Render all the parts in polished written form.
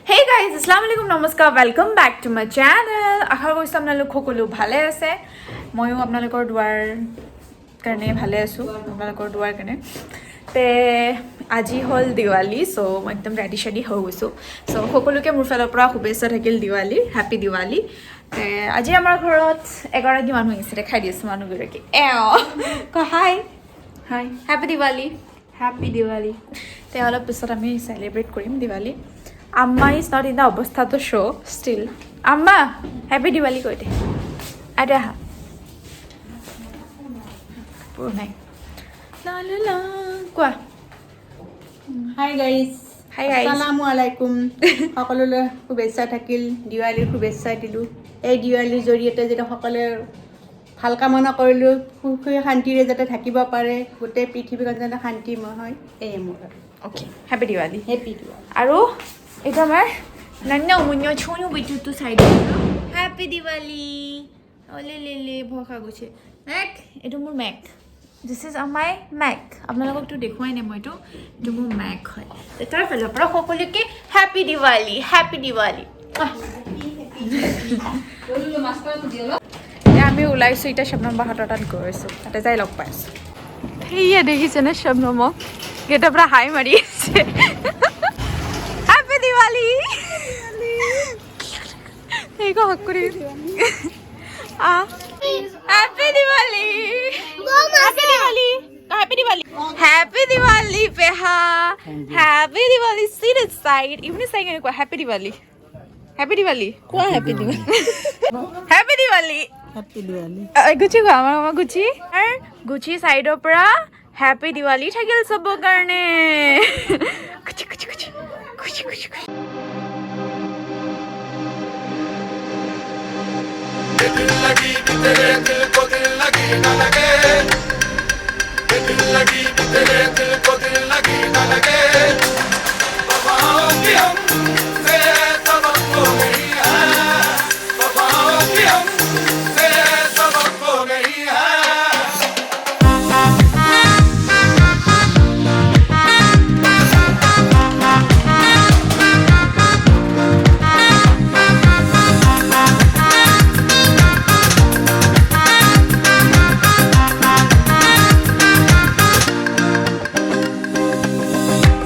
Hey guys, Assalamualaikum, Namaskar, welcome back to my channel. আশা কৰিছোঁ আপোনালোক সকলো ভালে আছে। ময়ো আপোনালোকৰ দুৱাৰ কাৰণে ভালে আছোঁ, আপোনালোকৰ দুৱাৰ কাৰণে। তে আজি হ'ল দিৱালী, সো মই একদম ৰেডি শেডি হৈ গৈছোঁ। সো সকলোকে মোৰ ফালৰ পৰা শুভেচ্ছা থাকিল দিৱালী, হেপী দিৱালী। তে আজি আমাৰ ঘৰত এগৰাকী মানুহ আহিছে, দেখাই দিছোঁ মানুহগৰাকী। হাই হাই, হেপী দিৱালী। হেপী দিৱালী। তে অলপ পিছত আমি চেলিব্ৰেট কৰিম Diwali. Amma is not in the অৱস্থা to show still. Amma, happy Diwali কৈ দে। আইতা হা। পুৰ নাই। লা লা লা কোৱা। Hi guys. Hi guys. Assalamualaikum. সকলোলৈ শুভেচ্ছা থাকিল, দিৱালীৰ শুভেচ্ছা দিলো। এই দিৱালীৰ জৰিয়তে যেটা সকলে ভাল কামনা কৰিলো, সুখী শান্তিৰে যাতে থাকিব পাৰে, গোটেই পৃথিৱীখন যাতে শান্তিময় হয়, এই মোৰ। Okay, happy Diwali. Happy Diwali. আৰু এটা আমাৰ নান্না মুন্না ছোনু বিটুটো সাইড হ্যাপি দিৱালী ওলে লে লে ভখা গুছে মেক এটো মোৰ make this is my make আপোনালোকক তো দেখুৱাই নাই মইতো এটো মোৰ মেক হয় তাৰ ফালৰ পৰা সকলোকে হ্যাপি দিৱালী বললো মাস্টাৰটো দিলো আমি ওলাইছো এটা শবনম বাহাতৰ তাত গৈছো তাতে যাই লগ পাইছো হেয়া দেখিছেনে শবনমক গেটা পৰা হাই মাৰি আছে Diwali! Hey, go Hakuri. Happy Diwali! Happy Diwali! Happy Diwali! Happy Diwali, Peha! Happy Diwali! Sit inside. Even if saying Happy Diwali. Happy Diwali. কোৱা happy Diwali Happy Diwali. Happy Diwali Gucci go, Mama Gucci. Gucci side opera. Happy Diwali থাকিল সব কাৰণে Gucci Gucci Gucci Gucci Gucci दिल लगी भी तेरे दिल को दिल लगी न लगे दिल लगी भी तेरे दिल को दिल लगी न लगे वफाओं की हमसे सबक हो गई है वफाओं की हमसे सबक हो गई है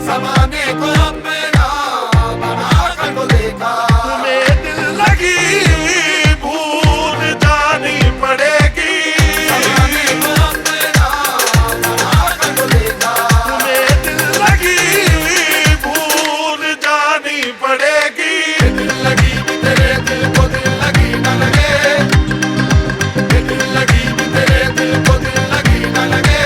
ज़माने को अपना बना कर तो देखा तुम्हें दिल लगी भूल जानी पड़ेगी ज़माने को अपना बना कर तो देखा तुम्हें दिल लगी भूल जानी पड़ेगी दिल लगी भी तेरे दिल को दिल लगी न लगे दिल लगी भी तेरे दिल को दिल लगी न लगे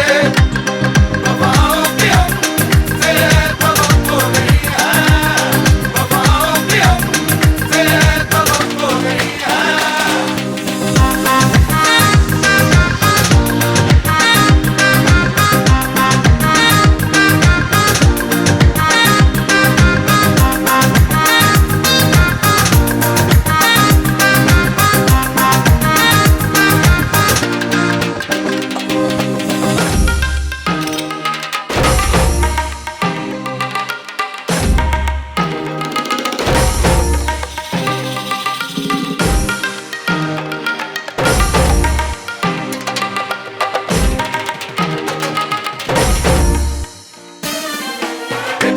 वफाओं की हमसे सबक हो गई है वफाओं की हमसे सबक हो गई है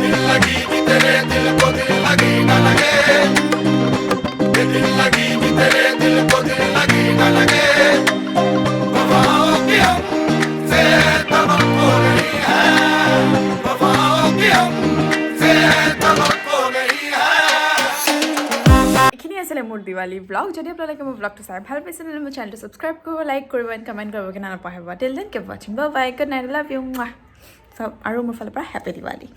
दिल लगी भी तेरे दिल को दिल लगी न लगे दिल लगी भी तेरे दिल को दिल लगी न लगे वफाओं की हमसे सबक हो गई है वफाओं की हमसे सबक हो गई है এইখিনি আছিলে মোৰ দিৱালী ব্লগ যদি আপোনালোকে মোৰ ব্লগটো চাই ভাল পাইছে তেন্তে মোৰ চেনেলটো ছাবস্ক্ৰাইব কৰিব লাইক কৰিব এণ্ড কমেণ্ট কৰিব কিনে নাপাহৰিব টিল দেন কিপ ৱাচিং bye bye good night love you চব আৰু মোৰ ফালৰ পৰা হেপী দিৱালী